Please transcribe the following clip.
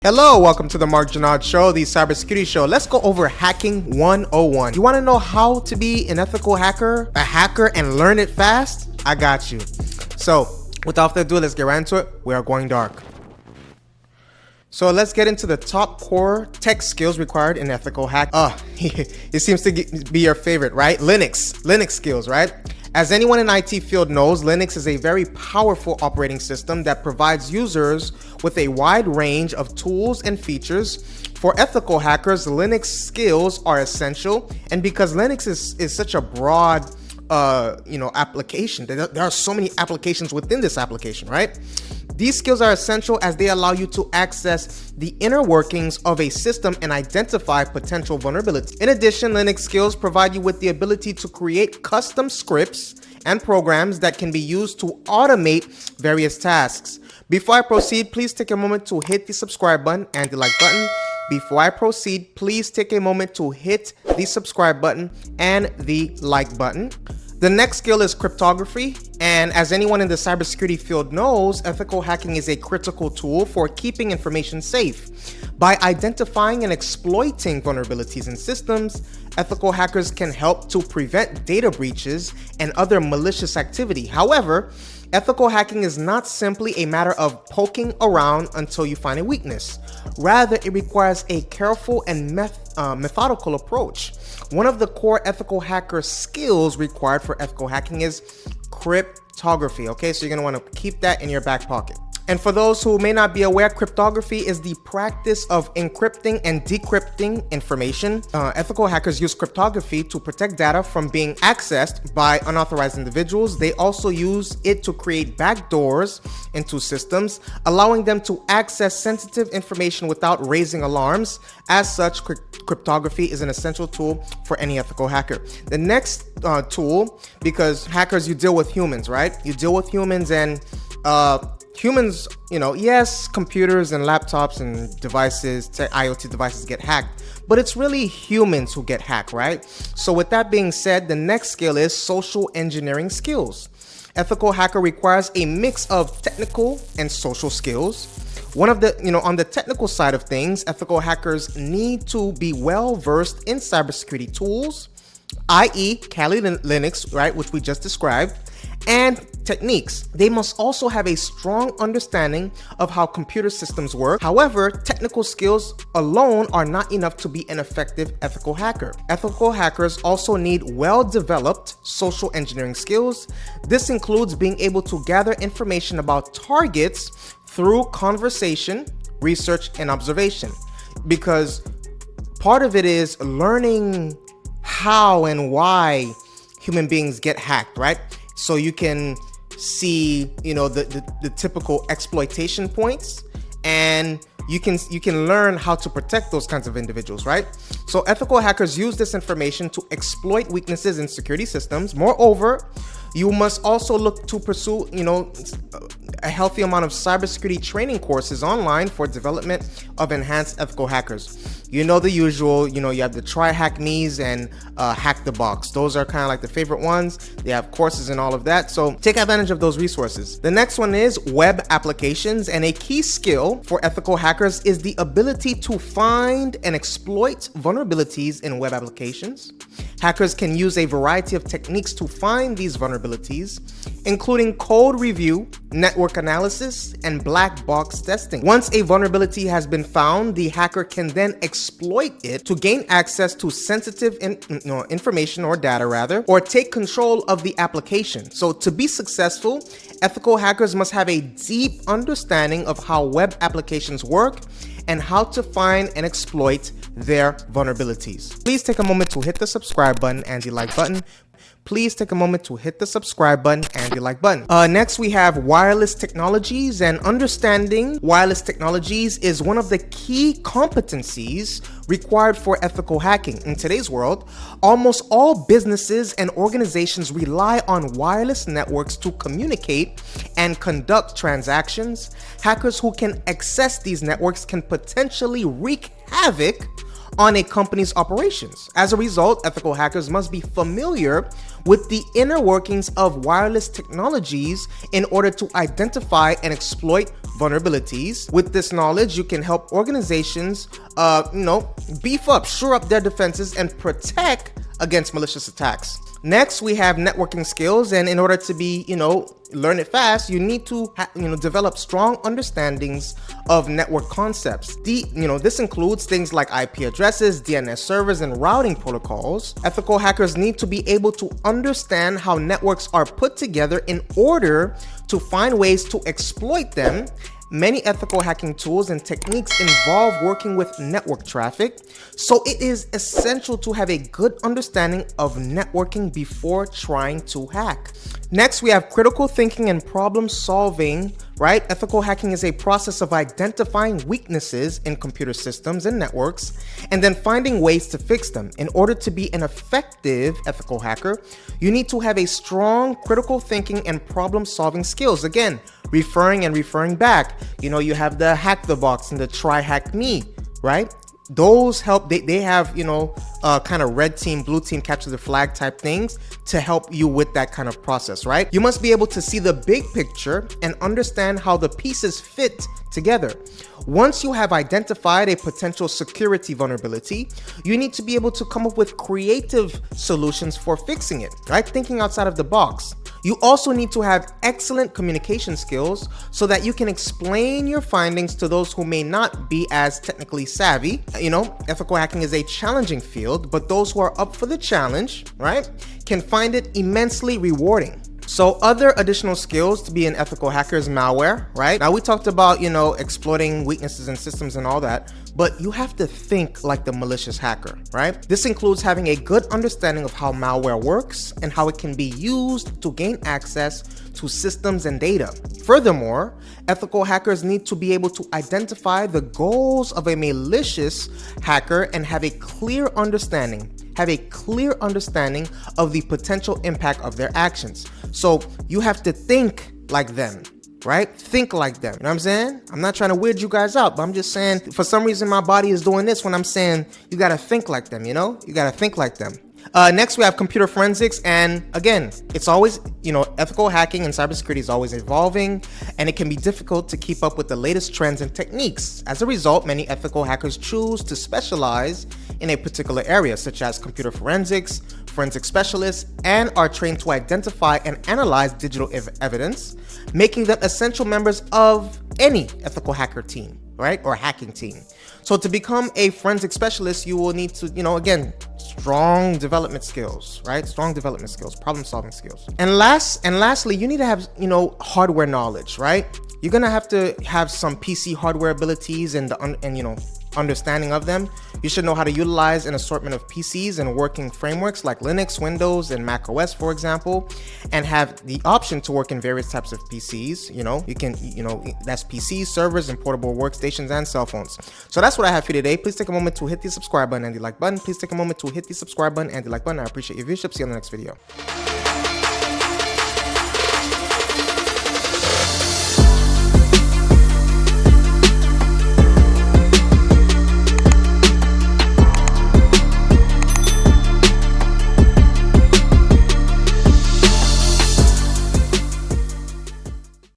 Hello, welcome to the Mark Janard Show, the cybersecurity show. Let's go over hacking 101. You want to know how to be an ethical hacker, a hacker, and learn it fast? I got you. So, without further ado, let's get right into it. We are going dark. So let's get into the top core tech skills required in ethical hack. It seems to be your favorite, right? Linux skills, right? As anyone in IT field knows, Linux is a very powerful operating system that provides users with a wide range of tools and features. For ethical hackers, Linux skills are essential, and because Linux is such a broad application, there are so many applications within this application, right? These skills are essential as they allow you to access the inner workings of a system and identify potential vulnerabilities. In addition, Linux skills provide you with the ability to create custom scripts and programs that can be used to automate various tasks. Before I proceed, please take a moment to hit the subscribe button and the like button. Before I proceed, please take a moment to hit the subscribe button and the like button. The next skill is cryptography, and as anyone in the cybersecurity field knows, ethical hacking is a critical tool for keeping information safe. By identifying and exploiting vulnerabilities in systems, ethical hackers can help to prevent data breaches and other malicious activity. However, ethical hacking is not simply a matter of poking around until you find a weakness. Rather, it requires a careful and methodical approach. One of the core ethical hacker skills required for ethical hacking is cryptography. Okay, so you're going to want to keep that in your back pocket. And for those who may not be aware, cryptography is the practice of encrypting and decrypting information. Ethical hackers use cryptography to protect data from being accessed by unauthorized individuals. They also use it to create backdoors into systems, allowing them to access sensitive information without raising alarms. As such, cryptography is an essential tool for any ethical hacker. The next tool, because hackers, you deal with humans, right? You deal with humans, and humans, yes, computers and laptops and devices, IoT devices get hacked, but it's really humans who get hacked, right? So with that being said, the next skill is social engineering skills. Ethical hacker requires a mix of technical and social skills. One of the, on the technical side of things, ethical hackers need to be well versed in cybersecurity tools, i.e. Kali Linux, right, which we just described, and techniques. They must also have a strong understanding of how computer systems work. However, technical skills alone are not enough to be an effective ethical hacker. Ethical hackers also need well-developed social engineering skills. This includes being able to gather information about targets through conversation, research, and observation. Because part of it is learning how and why human beings get hacked, right? So you can see, the typical exploitation points, and you can learn how to protect those kinds of individuals, right? So ethical hackers use this information to exploit weaknesses in security systems. Moreover, you must also look to pursue, a healthy amount of cybersecurity training courses online for development of enhanced ethical hackers. The usual, you have the Try Hack Me's and Hack the Box. Those are kind of like the favorite ones. They have courses and all of that. So take advantage of those resources. The next one is web applications, and a key skill for ethical hackers is the ability to find and exploit vulnerabilities in web applications. Hackers can use a variety of techniques to find these vulnerabilities, including code review, network analysis, and black box testing. Once a vulnerability has been found, the hacker can then exploit it to gain access to sensitive information or data or take control of the application. So to be successful, ethical hackers must have a deep understanding of how web applications work and how to find and exploit their vulnerabilities. Please take a moment to hit the subscribe button and the like button. Please take a moment to hit the subscribe button and the like button. Next, we have wireless technologies, and understanding wireless technologies is one of the key competencies required for ethical hacking. In today's world, almost all businesses and organizations rely on wireless networks to communicate and conduct transactions. Hackers who can access these networks can potentially wreak havoc on a company's operations. As a result, ethical hackers must be familiar with the inner workings of wireless technologies in order to identify and exploit vulnerabilities. With this knowledge, you can help organizations, beef up, shore up their defenses, and protect against malicious attacks. Next, we have networking skills, and in order to be, learn it fast, you need to, develop strong understandings of network concepts. This includes things like IP addresses, DNS servers, and routing protocols. Ethical hackers need to be able to understand how networks are put together in order to find ways to exploit them. Many ethical hacking tools and techniques involve working with network traffic, so it is essential to have a good understanding of networking before trying to hack. Next, we have critical thinking and problem solving, right? Ethical hacking is a process of identifying weaknesses in computer systems and networks, and then finding ways to fix them. In order to be an effective ethical hacker, you need to have a strong critical thinking and problem solving skills. Again, referring back. You have the hack the box and the try hack me, right? Those help. They have, kind of red team, blue team, capture the flag type things to help you with that kind of process, right? You must be able to see the big picture and understand how the pieces fit together. Once you have identified a potential security vulnerability, you need to be able to come up with creative solutions for fixing it, right? Thinking outside of the box. You also need to have excellent communication skills so that you can explain your findings to those who may not be as technically savvy. Ethical hacking is a challenging field, but those who are up for the challenge, right, can find it immensely rewarding. So other additional skills to be an ethical hacker is malware, right? Now we talked about, exploiting weaknesses in systems and all that, but you have to think like the malicious hacker, right? This includes having a good understanding of how malware works and how it can be used to gain access to systems and data. Furthermore, ethical hackers need to be able to identify the goals of a malicious hacker and have a clear understanding of the potential impact of their actions. So you have to think like them, right? Think like them. You know what I'm saying? I'm not trying to weird you guys out, but I'm just saying, for some reason my body is doing this when I'm saying you gotta think like them, you gotta think like them. Next, we have computer forensics, and again, it's always, ethical hacking and cybersecurity is always evolving, and it can be difficult to keep up with the latest trends and techniques. As a result, many ethical hackers choose to specialize in a particular area, such as computer forensics, forensic specialists, and are trained to identify and analyze digital evidence, making them essential members of any ethical hacker team, right, or hacking team. So to become a forensic specialist, you will need to, again, strong development skills, right? Strong development skills, problem solving skills. And lastly, you need to have, hardware knowledge, right? You're gonna have to have some PC hardware abilities and understanding of them. You should know how to utilize an assortment of PCs and working frameworks like Linux, Windows, and Mac OS, for example, and have the option to work in various types of PCs. You can, that's PCs, servers, and portable workstations and cell phones. So that's what I have for you today. Please take a moment to hit the subscribe button and the like button. Please take a moment to hit the subscribe button and the like button. I appreciate your viewership. See you on the next video.